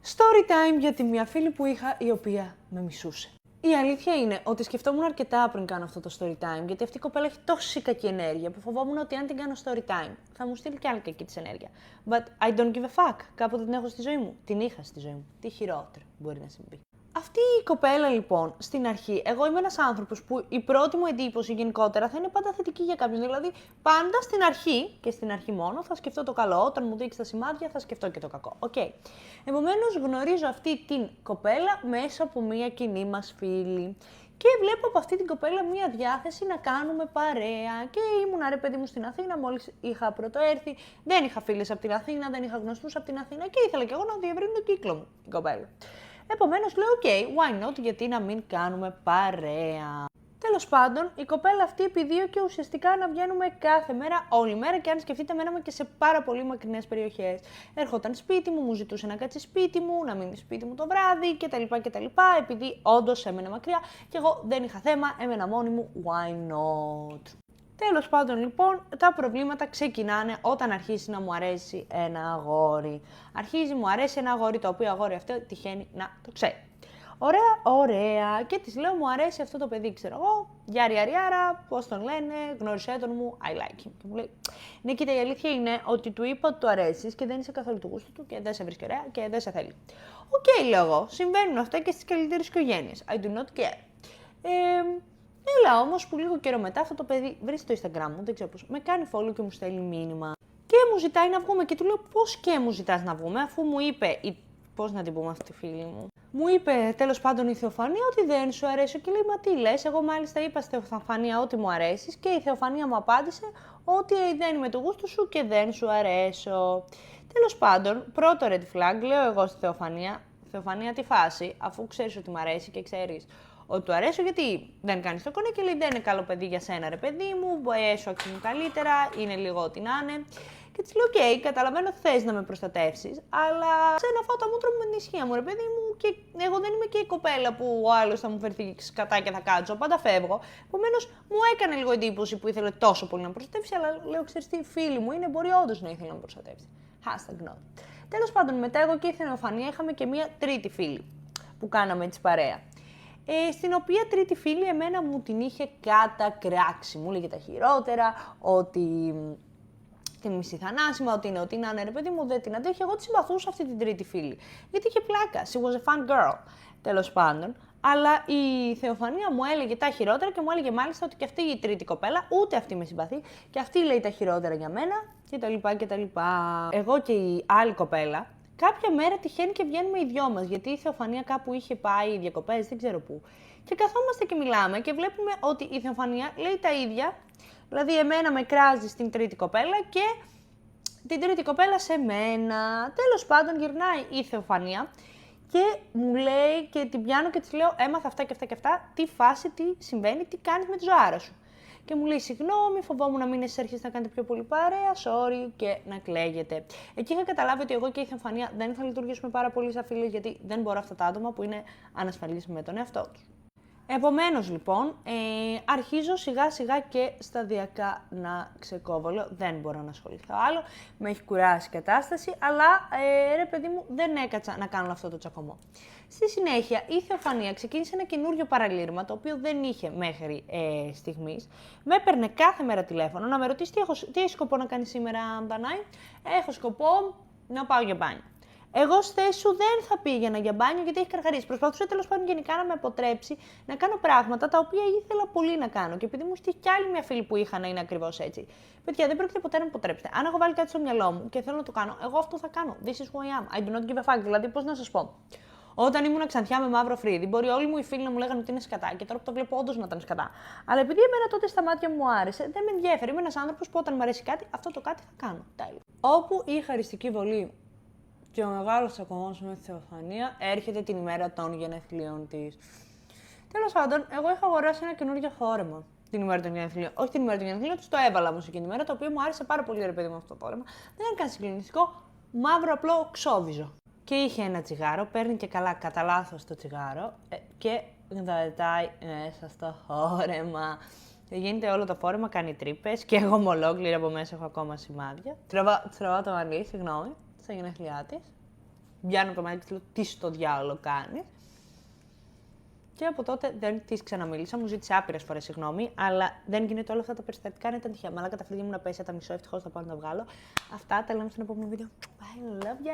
Story time για τη μια φίλη που είχα η οποία με μισούσε. Η αλήθεια είναι ότι σκεφτόμουν αρκετά πριν κάνω αυτό το story time, γιατί αυτή η κοπέλα έχει τόση κακή ενέργεια που φοβόμουν ότι αν την κάνω story time θα μου στείλει κι άλλη κακή της ενέργεια. But I don't give a fuck. Κάποτε την έχω στη ζωή μου. Την είχα στη ζωή μου. Τι χειρότερο μπορεί να συμβεί. Αυτή η κοπέλα λοιπόν, στην αρχή, εγώ είμαι ένας άνθρωπος που η πρώτη μου εντύπωση γενικότερα θα είναι πάντα θετική για κάποιον. Δηλαδή, πάντα στην αρχή, και στην αρχή μόνο, θα σκεφτώ το καλό. Όταν μου δείξει τα σημάδια, θα σκεφτώ και το κακό. Okay. Επομένως, γνωρίζω αυτή την κοπέλα μέσα από μία κοινή μας φίλη. Και βλέπω από αυτή την κοπέλα μία διάθεση να κάνουμε παρέα. Και ήμουν ρε παιδί μου στην Αθήνα, μόλις είχα πρωτοέρθει. Δεν είχα φίλες από την Αθήνα, δεν είχα γνωστούς από την Αθήνα και ήθελα κι εγώ να διευρύνω τον κύκλο μου, την κοπέλα. Επομένως λέω, OK, why not, γιατί να μην κάνουμε παρέα. Τέλος πάντων, η κοπέλα αυτή επιδίωκε ουσιαστικά να βγαίνουμε κάθε μέρα, όλη μέρα και αν σκεφτείτε μέναμε και σε πάρα πολύ μακρινές περιοχές. Έρχονταν σπίτι μου, μου ζητούσε να κάτσει σπίτι μου, να μείνει σπίτι μου το βράδυ κτλ. Επειδή όντως έμενε μακριά και εγώ δεν είχα θέμα, έμενα μόνη μου, why not. Τέλος πάντων λοιπόν, τα προβλήματα ξεκινάνε όταν αρχίσει να μου αρέσει ένα αγόρι. Αρχίζει μου αρέσει ένα αγόρι, το οποίο αγόρι αυτό τυχαίνει να το ξέρει. Ωραία. Και της λέω, μου αρέσει αυτό το παιδί, ξέρω εγώ. Γιάρα, πώς τον λένε, γνώρισέ τον μου, I like him. Και μου λέει, ναι, κοίτα, η αλήθεια είναι ότι του είπα ότι του αρέσεις και δεν είσαι καθόλου του γούστου του και δεν σε βρίσκει ωραία και δεν σε θέλει. Οκ, λέω εγώ, συμβαίνουν αυτά και στις καλύτερες οικογένειες. I do not care. Έλα όμως που λίγο καιρό μετά αυτό το παιδί βρίσκει το Instagram μου, δεν ξέρω πώς, με κάνει follow και μου στέλνει μήνυμα. Και μου ζητάει να βγούμε και του λέω πώς και μου ζητάς να βγούμε, αφού μου είπε, πώς να την πούμε αυτή τη φίλη μου. Μου είπε τέλος πάντων η Θεοφανία ότι δεν σου αρέσει και λέει μα τι λες, εγώ μάλιστα είπα στη Θεοφανία ότι μου αρέσεις και η Θεοφανία μου απάντησε ότι δεν είμαι του γούστου σου και δεν σου αρέσω. Τέλος πάντων, πρώτο red flag, λέω εγώ στη Θεοφανία, Θεοφανία τι φάση, αφού ξέρεις ότι μου αρέσει και ξέρεις ότι του αρέσω, γιατί δεν κάνεις το κονέ και λέει δεν είναι καλό παιδί για σένα ρε παιδί μου, σου αξίζουν καλύτερα, είναι λίγο ό,τι να είναι. Και της λέω, OK, καταλαβαίνω ότι θες να με προστατεύσεις, αλλά ξένα φάω τα μούτρα μου με την ισχύα μου, ρε παιδί μου, και εγώ δεν είμαι και η κοπέλα που ο άλλος θα μου φερθεί σκατά και θα κάτσω, πάντα φεύγω. Επομένως, μου έκανε λίγο εντύπωση που ήθελε τόσο πολύ να με προστατεύσει, αλλά λέω, ξέρεις τι, φίλη μου είναι, μπορεί όντως να ήθελε να με προστατεύσει. Hashtag not. Τέλος πάντων, μετά εγώ και η Θεοφανία είχαμε και μία τρίτη φίλη που κάναμε έτσι παρέα. Στην οποία τρίτη φίλη εμένα μου την είχε κατακράξει. Μου λέγε τα χειρότερα, ότι την μισή θανάσιμα, ότι είναι ό,τι να είναι, ρε παιδί μου, δεν την αντέχει. Εγώ τη συμπαθούσα αυτή την τρίτη φίλη. Γιατί είχε πλάκα. She was a fun girl. Τέλος πάντων. Αλλά η Θεοφανία μου έλεγε τα χειρότερα και μου έλεγε μάλιστα ότι και αυτή η τρίτη κοπέλα, ούτε αυτή με συμπαθεί, και αυτή λέει τα χειρότερα για μένα κτλ. Εγώ και η άλλη κοπέλα, κάποια μέρα τυχαίνει και βγαίνουμε οι δυο μας, γιατί η Θεοφανία κάπου είχε πάει διακοπές, δεν ξέρω πού. Και καθόμαστε και μιλάμε και βλέπουμε ότι η Θεοφανία λέει τα ίδια. Δηλαδή, εμένα με κράζει στην τρίτη κοπέλα και την τρίτη κοπέλα σε μένα. Τέλος πάντων, γυρνάει η Θεοφανία και μου λέει και την πιάνω και της λέω: έμαθα αυτά και αυτά και αυτά. Τι φάση, τι συμβαίνει, τι κάνεις με τη ζωάρα σου. Και μου λέει: συγγνώμη, φοβόμουν να μην εσείς αρχίσετε να κάνετε πιο πολύ παρέα, sorry, και να κλαίγεται. Εκεί είχα καταλάβει ότι εγώ και η Θεοφανία δεν θα λειτουργήσουμε πάρα πολύ σαν φίλες, γιατί δεν μπορώ αυτά τα άτομα που είναι ανασφαλείς με τον εαυτό τους. Επομένως λοιπόν, αρχίζω σιγά σιγά και σταδιακά να ξεκόβω. Λέω, δεν μπορώ να ασχοληθώ άλλο, με έχει κουράσει η κατάσταση, αλλά ρε παιδί μου δεν έκατσα να κάνω αυτό το τσακωμό. Στη συνέχεια η Θεοφανία ξεκίνησε ένα καινούριο παραλήρημα, το οποίο δεν είχε μέχρι στιγμής. Με έπαιρνε κάθε μέρα τηλέφωνο να με ρωτήσει τι έχει σκοπό να κάνει σήμερα, Δανάη. Έχω σκοπό να πάω για μπάνιο. Εγώ στη θέση σου δεν θα πήγαινα για μπάνιο γιατί έχει καρχαρίσει. Προσπαθούσα τέλος πάντων γενικά να με αποτρέψει να κάνω πράγματα τα οποία ήθελα πολύ να κάνω. Και επειδή μου είχε κι άλλη μια φίλη που είχα να είναι ακριβώς έτσι. Παιδιά, δεν πρόκειται ποτέ να με αποτρέψετε. Αν έχω βάλει κάτι στο μυαλό μου και θέλω να το κάνω, εγώ αυτό θα κάνω. This is who I am. I do not give a fuck. Δηλαδή, πώς να σας πω. Όταν ήμουν Ξανθιά με μαύρο φρύδι, μπορεί όλοι μου οι φίλοι να μου λέγανε ότι είναι σκατά και τώρα που το βλέπω όντως να ήταν σκατά. Αλλά επειδή εμένα τότε στα μάτια μου άρεσε, δεν με ενδιαφέρει. Είμαι ένας άνθρωπος που όταν μου αρέσει κάτι, αυτό το κάτι θα κάνω. Τέλειο. Όπου η χαριστική βολή και ο μεγάλος τσακωμός με τη Θεοφανία έρχεται την ημέρα των γενεθλίων της. Τέλος πάντων, εγώ είχα αγοράσει ένα καινούργιο φόρεμα την ημέρα των γενεθλίων. Όχι την ημέρα των γενεθλίων, το έβαλα όμως εκείνη την ημέρα, το οποίο μου άρεσε πάρα πολύ ρε παιδί μου αυτό το φόρεμα. Δεν ήταν καν συγκλονιστικό, μαύρο απλό ξόβιζο. Και είχε ένα τσιγάρο, παίρνει και καλά κατά λάθος το τσιγάρο και γδαετάει μέσα στο φόρεμα. Γίνεται όλο το φόρεμα, κάνει τρύπες και εγώ ολόκληρη από μέσα έχω ακόμα σημάδια. Τραβάω το μαλλί, συγγνώμη, στα γενέθλιά της. πιάνω το μάτι και λέω τι στο διάολο κάνεις. Και από τότε δεν της ξαναμίλησα, μου ζήτησε άπειρες φορές συγγνώμη, αλλά δεν γίνεται όλα αυτά τα περιστατικά να ήταν τυχαία. Μαλάκα τα φρύδια μου να πέσει τα μισό, ευτυχώς θα πάω να τα βγάλω. Αυτά τα λέμε στο επόμενο βίντεο. Bye, love ya!